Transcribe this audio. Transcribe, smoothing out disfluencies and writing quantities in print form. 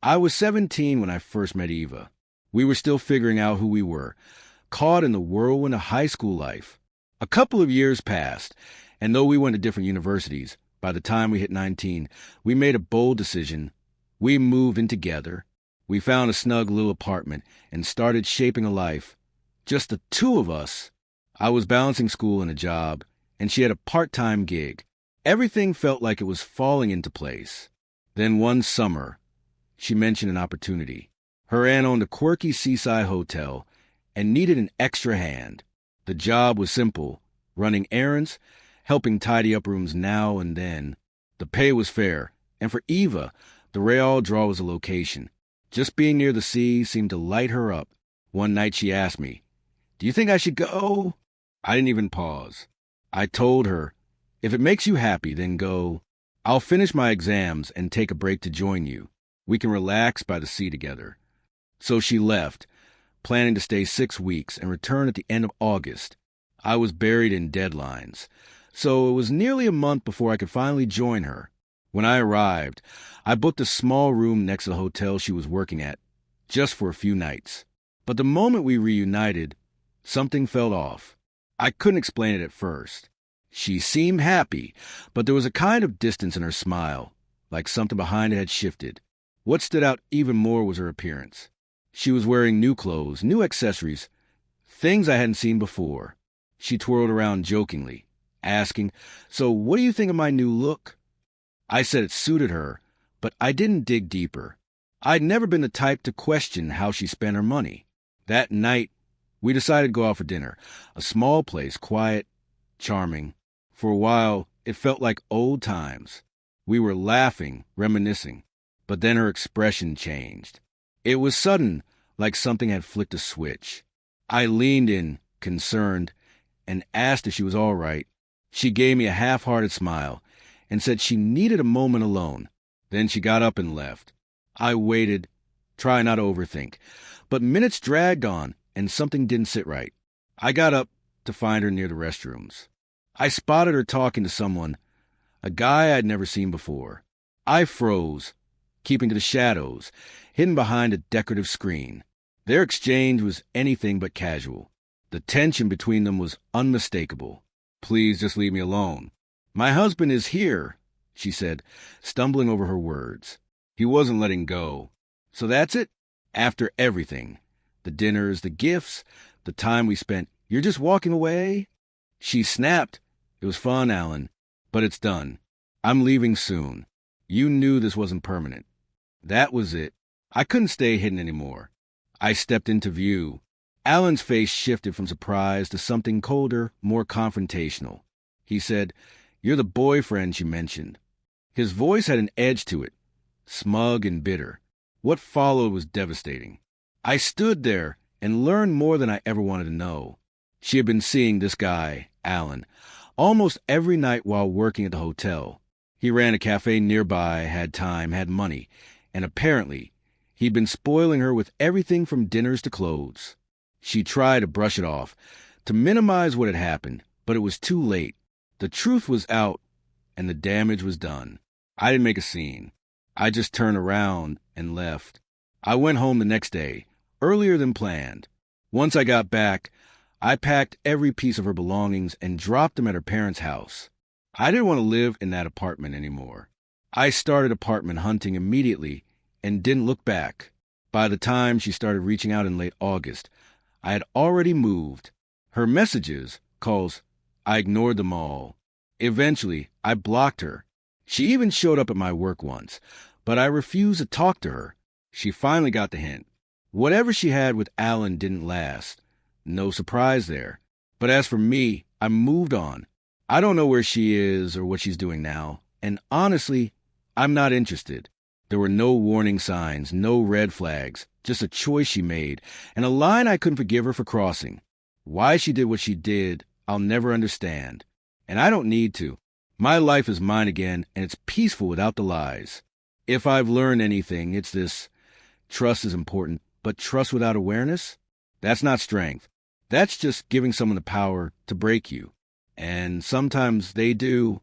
I was 17 when I first met Eva. We were still figuring out who we were, caught in the whirlwind of high school life. A couple of years passed, and though we went to different universities, by the time we hit 19, we made a bold decision. We moved in together. We found a snug little apartment and started shaping a life. Just the two of us. I was balancing school and a job, and she had a part-time gig. Everything felt like it was falling into place. Then one summer, she mentioned an opportunity. Her aunt owned a quirky seaside hotel and needed an extra hand. The job was simple, running errands, helping tidy up rooms now and then. The pay was fair, and for Eva, the Real draw was a location. Just being near the sea seemed to light her up. One night she asked me, "Do you think I should go?" I didn't even pause. I told her, "If it makes you happy, then go. I'll finish my exams and take a break to join you. We can relax by the sea together." So she left, planning to stay 6 weeks and return at the end of August. I was buried in deadlines, so it was nearly a month before I could finally join her. When I arrived, I booked a small room next to the hotel she was working at, just for a few nights. But the moment we reunited, something felt off. I couldn't explain it at first. She seemed happy, but there was a kind of distance in her smile, like something behind it had shifted. What stood out even more was her appearance. She was wearing new clothes, new accessories, things I hadn't seen before. She twirled around jokingly, asking, "So what do you think of my new look?" I said it suited her, but I didn't dig deeper. I'd never been the type to question how she spent her money. That night, we decided to go out for dinner. A small place, quiet, charming. For a while, it felt like old times. We were laughing, reminiscing, but then her expression changed. It was sudden, like something had flicked a switch. I leaned in, concerned, and asked if she was all right. She gave me a half-hearted smile and said she needed a moment alone. Then she got up and left. I waited, trying not to overthink, but minutes dragged on and something didn't sit right. I got up to find her near the restrooms. I spotted her talking to someone, a guy I'd never seen before. I froze, keeping to the shadows, hidden behind a decorative screen. Their exchange was anything but casual. The tension between them was unmistakable. "Please just leave me alone." "My husband is here," she said, stumbling over her words. He wasn't letting go. "So that's it? After everything, the dinners, the gifts, the time we spent, you're just walking away?" She snapped. "It was fun, Alan, but it's done. I'm leaving soon. You knew this wasn't permanent." That was it. I couldn't stay hidden anymore. I stepped into view. Alan's face shifted from surprise to something colder, more confrontational. He said, "You're the boyfriend you mentioned." His voice had an edge to it, smug and bitter. What followed was devastating. I stood there and learned more than I ever wanted to know. She had been seeing this guy, Alan, almost every night while working at the hotel. He ran a cafe nearby, had time, had money, and apparently he'd been spoiling her with everything from dinners to clothes. She tried to brush it off, to minimize what had happened, but it was too late. The truth was out, and the damage was done. I didn't make a scene. I just turned around and left. I went home the next day, earlier than planned. Once I got back, I packed every piece of her belongings and dropped them at her parents' house. I didn't want to live in that apartment anymore. I started apartment hunting immediately and didn't look back. By the time she started reaching out in late August, I had already moved. Her messages, calls, I ignored them all. Eventually, I blocked her. She even showed up at my work once, but I refused to talk to her. She finally got the hint. Whatever she had with Alan didn't last. No surprise there. But as for me, I moved on. I don't know where she is or what she's doing now, and honestly, I'm not interested. There were no warning signs, no red flags, just a choice she made, and a line I couldn't forgive her for crossing. Why she did what she did, I'll never understand. And I don't need to. My life is mine again, and it's peaceful without the lies. If I've learned anything, it's this. Trust is important, but trust without awareness? That's not strength. That's just giving someone the power to break you. And sometimes they do.